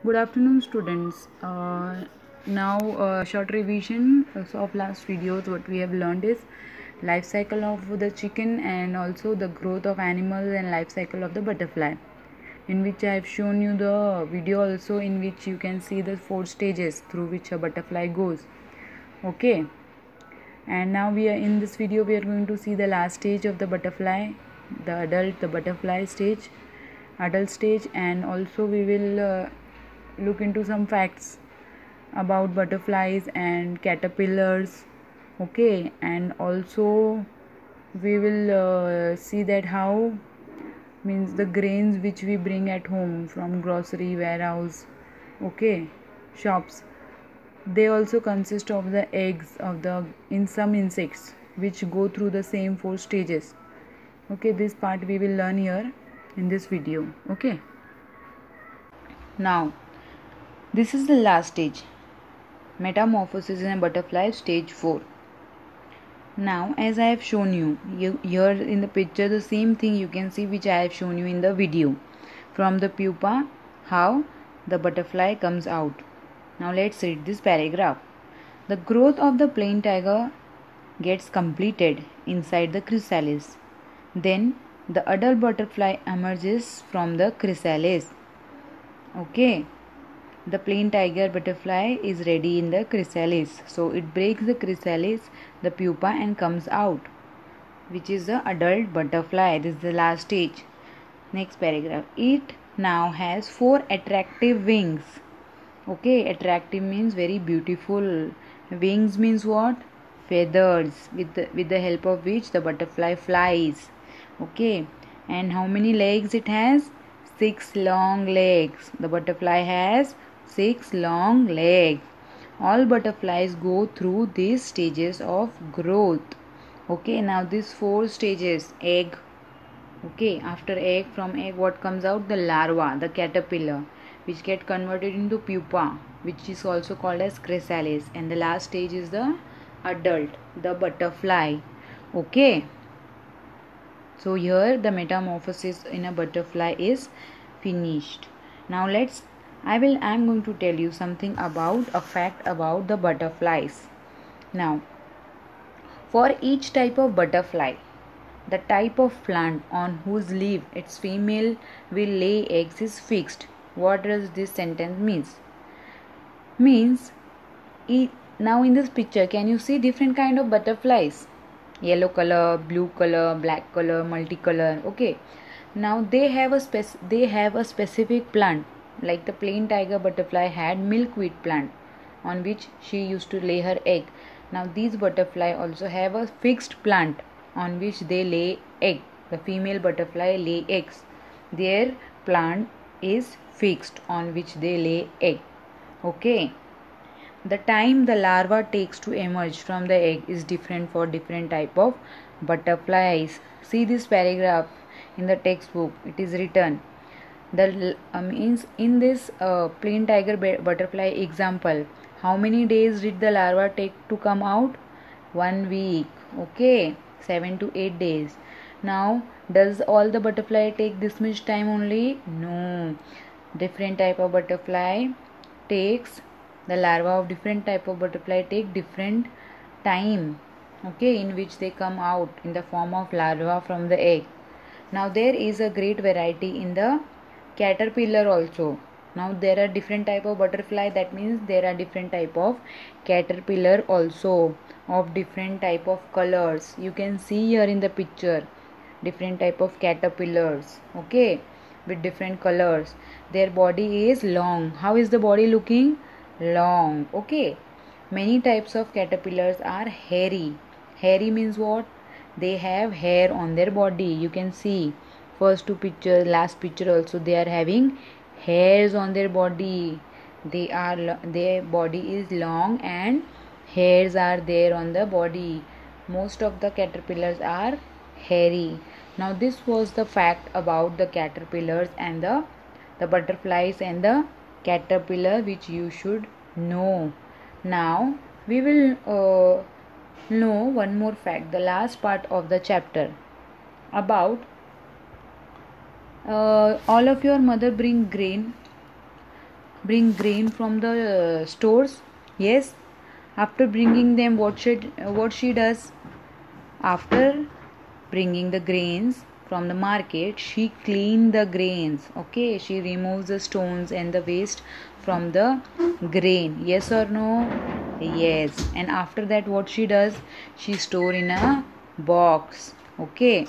Good afternoon, students. Now, short revision of last videos. What we have learned is life cycle of the chicken and also the growth of animals and life cycle of the butterfly. In which I have shown you the video also, in which you can see the 4 stages through which a butterfly goes. Okay. And now we are in this video. We are going to see the last stage of the butterfly, the butterfly stage, adult stage, and also we will look into some facts about butterflies and caterpillars. Okay, and also we will see that how means the grains which we bring at home from grocery warehouse, okay, shops, they also consist of the eggs of the in some insects which go through the same 4 stages. Okay, this part we will learn here in this video. Okay, now this is the last stage, metamorphosis in a butterfly, stage 4. Now, as I have shown you here in the picture, the same thing you can see which I have shown you in the video. From the pupa, how the butterfly comes out. Now let's read this paragraph. The growth of the plain tiger gets completed inside the chrysalis. Then the adult butterfly emerges from the chrysalis. Okay. The plain tiger butterfly is ready in the chrysalis. So it breaks the chrysalis, the pupa, and comes out, which is the adult butterfly. This is the last stage. Next paragraph. It now has 4 attractive wings. Okay, attractive means very beautiful. Wings means what? Feathers, with the help of which the butterfly flies. Okay, and how many legs it has? 6 long legs. The butterfly has 6 long legs. All butterflies go through these stages of growth. Okay, now these 4 stages: egg. Okay, after egg, from egg what comes out? The larva, the caterpillar, which get converted into pupa, which is also called as chrysalis, and the last stage is the adult, the butterfly. Okay, so here the metamorphosis in a butterfly is finished. Now I am going to tell you something about a fact about the butterflies. Now, for each type of butterfly, the type of plant on whose leaf its female will lay eggs is fixed. What does this sentence means? Means, now in this picture, can you see different kind of butterflies? Yellow color, blue color, black color, multicolor. Okay. Now they have a specific plant, like the plain tiger butterfly had milkweed plant on which she used to lay her egg. Now these butterfly also have a fixed plant on which they lay egg. The female butterfly lay eggs. Their plant is fixed on which they lay egg. Okay. The time the larva takes to emerge from the egg is different for different type of butterflies. See this paragraph in the textbook. It is written. The means in this plain tiger butterfly example, how many days did the larva take to come out? 1 week. Okay, 7 to 8 days. Now, does all the butterfly take this much time only? No. Different type of butterfly takes, the larva of different type of butterfly take different time, okay, in which they come out in the form of larva from the egg. Now there is a great variety in the caterpillar also. Now there are different type of butterfly, that means there are different type of caterpillar also, of different type of colors. You can see here in the picture different type of caterpillars, okay, with different colors. Their body is long. How is the body looking? Long. Okay, many types of caterpillars are hairy. Hairy means what? They have hair on their body. You can see first 2 pictures, last picture also, they are having hairs on their body. Their body is long and hairs are there on the body. Most of the caterpillars are hairy. Now this was the fact about the caterpillars and the butterflies and the caterpillar, which you should know. Now we will know one more fact, the last part of the chapter, about all of your mother bring grain bring grain from the stores? Yes. After bringing them, what she does? After bringing the grains from the market, she clean the grains. Okay, she removes the stones and the waste from the grain. Yes or no? Yes. And after that, what she does? She store in a box. Okay.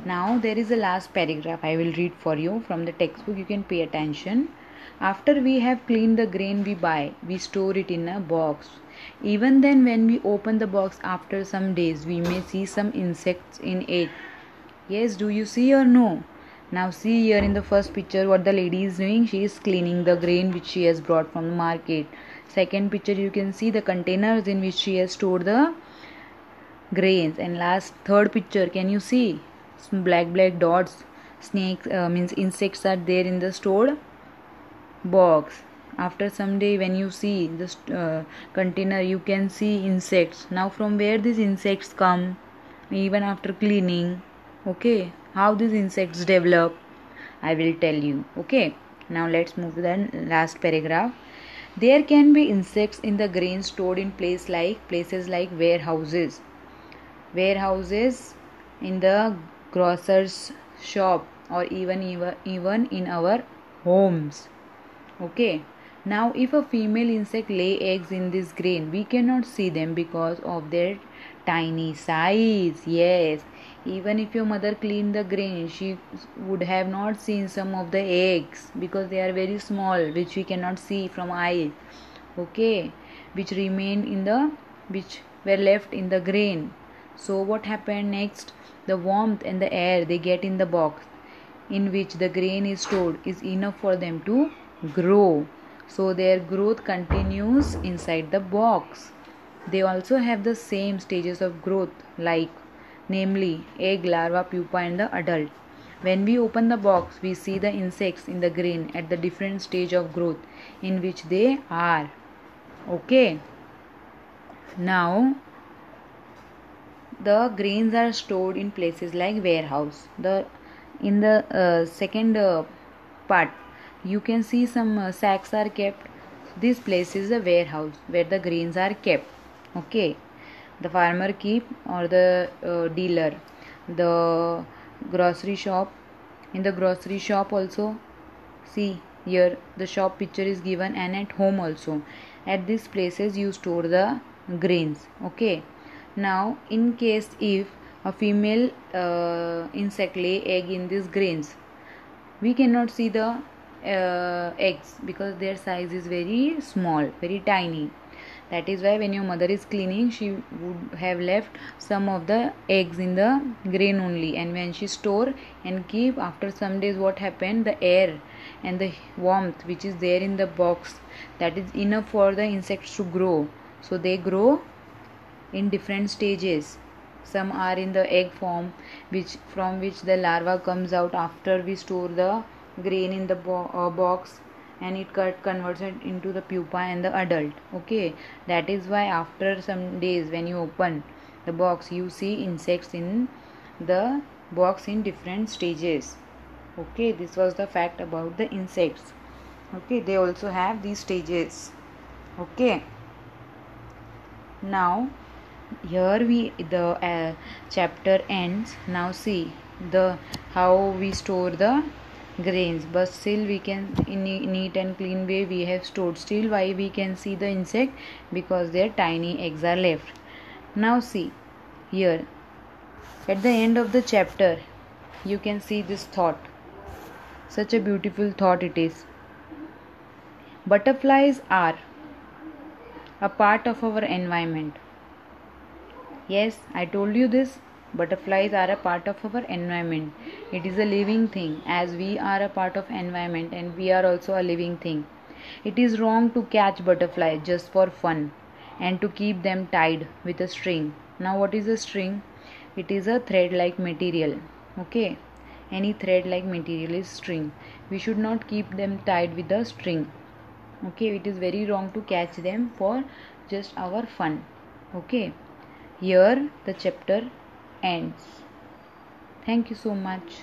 Now there is a last paragraph I will read for you from the textbook. You can pay attention. After we have cleaned the grain we buy, we store it in a box. Even then, when we open the box after some days, we may see some insects in it. Yes, do you see or no? Now see here in the first picture what the lady is doing. She is cleaning the grain which she has brought from the market. Second picture, you can see the containers in which she has stored the grains. And last third picture, can you see some black dots? Snakes means insects are there in the stored box. After some day, when you see the container, you can see insects. Now from where these insects come? Even after cleaning. Okay, how these insects develop, I will tell you. Okay, now let's move to the last paragraph. There can be insects in the grain stored in places like warehouses in the grocer's shop, or even in our homes. Okay. Now if a female insect lay eggs in this grain, we cannot see them because of their tiny size. Yes, even if your mother cleaned the grain, she would have not seen some of the eggs because they are very small, which we cannot see from eyes. Okay, which which were left in the grain. So what happened next? The warmth and the air they get in the box in which the grain is stored is enough for them to grow. So their growth continues inside the box. They also have the same stages of growth, like namely egg, larva, pupa, and the adult. When we open the box, we see the insects in the grain at the different stage of growth in which they are. Okay. Now the grains are stored in places like warehouse. In the second part, you can see some sacks are kept. This place is a warehouse where the grains are kept. Okay, the farmer keep, or the dealer, the grocery shop. In the grocery shop also, see here the shop picture is given, and at home also. At these places you store the grains. Okay. Now in case if a female insect lay egg in these grains, we cannot see the eggs because their size is very small, very tiny. That is why when your mother is cleaning, she would have left some of the eggs in the grain only, and when she store and keep, after some days what happened, the air and the warmth which is there in the box, that is enough for the insects to grow. So they grow in different stages. Some are in the egg form, from which the larva comes out after we store the grain in the box, and it converts it into the pupa and the adult. Okay, that is why after some days when you open the box, you see insects in the box in different stages. Okay, this was the fact about the insects. Okay, they also have these stages. Okay, now here the chapter ends. Now see the how we store the grains, but still we can, in a neat and clean way we have stored. Still why we can see the insect? Because their tiny eggs are left. Now see here at the end of the chapter, you can see this thought. Such a beautiful thought it is. Butterflies are a part of our environment. Yes, I told you this. Butterflies are a part of our environment. It is a living thing, as we are a part of environment and we are also a living thing. It is wrong to catch butterflies just for fun and to keep them tied with a string. Now what is a string? It is a thread like material. Okay, any thread like material is string. We should not keep them tied with a string. Okay, it is very wrong to catch them for just our fun. Okay, here the chapter ends. Thank you so much.